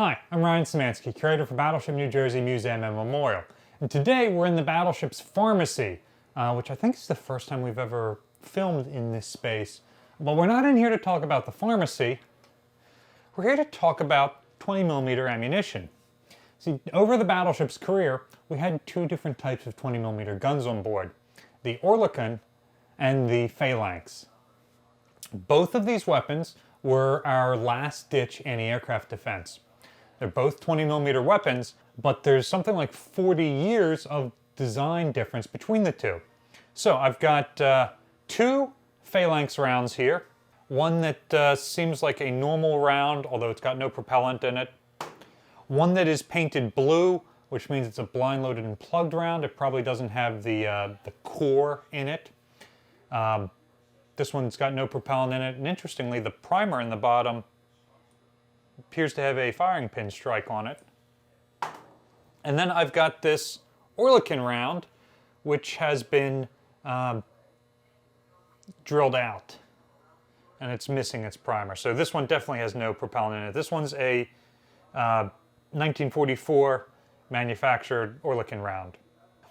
Hi, I'm Ryan Szymanski, curator for Battleship New Jersey Museum and Memorial. And today we're in the Battleship's pharmacy, which I think is the first time we've ever filmed in this space. But we're not in here to talk about the pharmacy. We're here to talk about 20mm ammunition. See, over the Battleship's career, we had two different types of 20mm guns on board, the Oerlikon and the Phalanx. Both of these weapons were our last-ditch anti-aircraft defense. They're both 20mm weapons, but there's something like 40 years of design difference between the two. So I've got two Phalanx rounds here. One that seems like a normal round, although it's got no propellant in it. One that is painted blue, which means it's a blind loaded and plugged round. It probably doesn't have the core in it. This one's got no propellant in it, and interestingly, the primer in the bottom appears to have a firing pin strike on it. And then I've got this Oerlikon round, which has been drilled out, and it's missing its primer. So this one definitely has no propellant in it. This one's a 1944 manufactured Oerlikon round.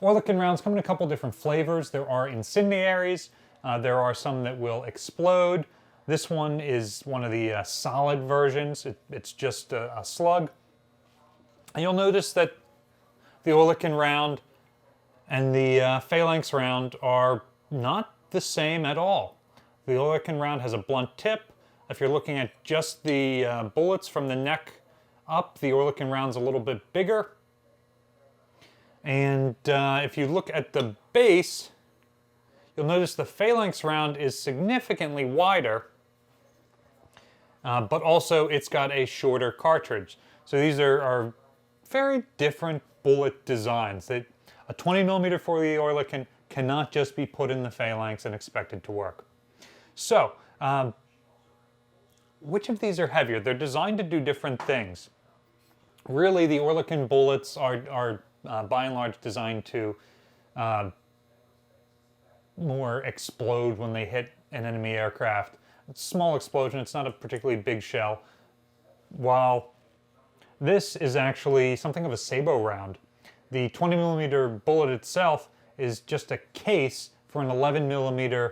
Oerlikon rounds come in a couple different flavors. There are incendiaries. There are some that will explode. This one is one of the solid versions. It's just a slug. And you'll notice that the Oerlikon round and the Phalanx round are not the same at all. The Oerlikon round has a blunt tip. If you're looking at just the bullets from the neck up, the Oerlikon round's a little bit bigger. And if you look at the base, you'll notice the Phalanx round is significantly wider, but also it's got a shorter cartridge. So these are very different bullet designs. A 20mm for the Oerlikon cannot just be put in the Phalanx and expected to work. So, which of these are heavier? They're designed to do different things. Really, the Oerlikon bullets are by and large designed to more explode when they hit an enemy aircraft. It's a small explosion, it's not a particularly big shell. While this is actually something of a sabot round. The 20mm bullet itself is just a case for an 11mm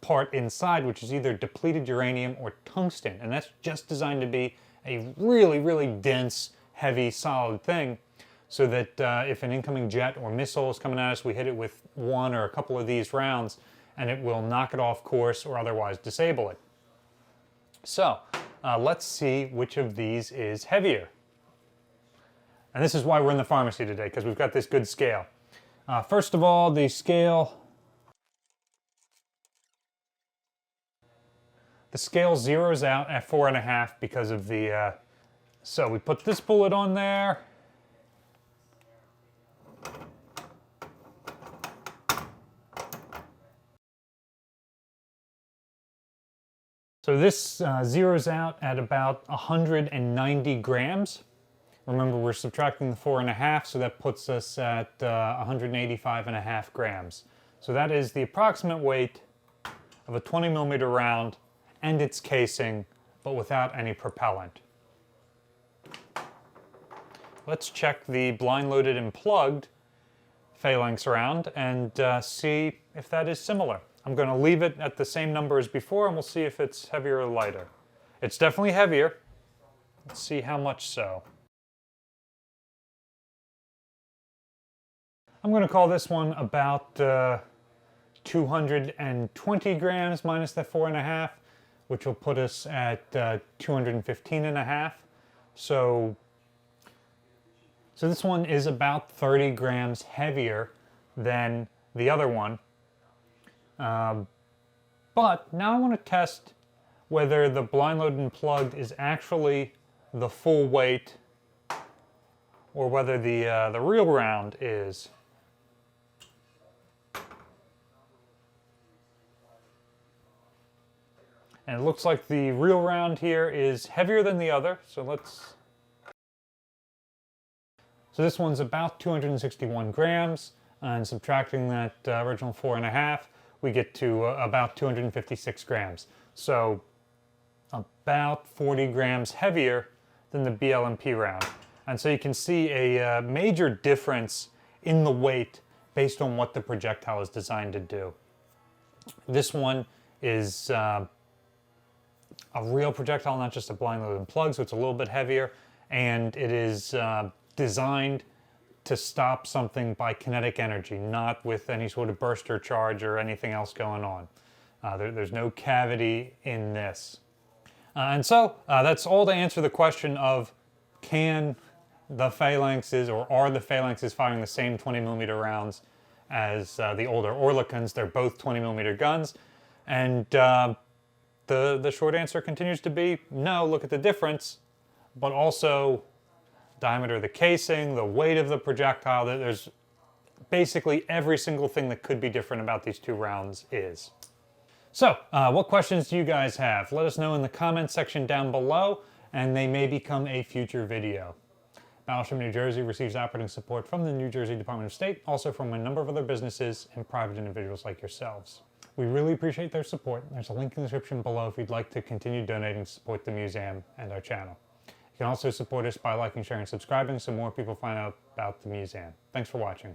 part inside, which is either depleted uranium or tungsten. And that's just designed to be a really, really dense, heavy, solid thing, so that if an incoming jet or missile is coming at us, we hit it with one or a couple of these rounds, and it will knock it off course or otherwise disable it. So, let's see which of these is heavier. And this is why we're in the pharmacy today, because we've got this good scale. First of all, the scale zeroes out at 4.5 because of the... so we put this bullet on there. So this zeroes out at about 190 grams. Remember, we're subtracting the 4.5, so that puts us at 185.5 grams. So that is the approximate weight of a 20mm round and its casing, but without any propellant. Let's check the blind loaded and plugged Phalanx round and see if that is similar. I'm going to leave it at the same number as before, and we'll see if it's heavier or lighter. It's definitely heavier. Let's see how much so. I'm going to call this one about 220 grams minus the 4.5, which will put us at 215.5. So this one is about 30 grams heavier than the other one. But now I want to test whether the blind loaded and plugged is actually the full weight, or whether the real round is. And it looks like the real round here is heavier than the other, so let's... So this one's about 261 grams, and subtracting that original 4.5, we get to about 256 grams. So about 40 grams heavier than the BLMP round. And so you can see a major difference in the weight based on what the projectile is designed to do. This one is a real projectile, not just a blind load and plug, so it's a little bit heavier, and it is designed to stop something by kinetic energy, not with any sort of burster charge or anything else going on. There's no cavity in this. And so that's all to answer the question of can the phalanxes, or are the phalanxes firing the same 20mm rounds as the older Oerlikons? They're both 20mm guns. And the short answer continues to be no. Look at the difference, but also diameter of the casing, the weight of the projectile. There's basically every single thing that could be different about these two rounds is. So, what questions do you guys have? Let us know in the comments section down below, and they may become a future video. Battleship New Jersey receives operating support from the New Jersey Department of State, also from a number of other businesses and private individuals like yourselves. We really appreciate their support. There's a link in the description below if you'd like to continue donating to support the museum and our channel. You can also support us by liking, sharing, and subscribing so more people find out about the museum. Thanks for watching.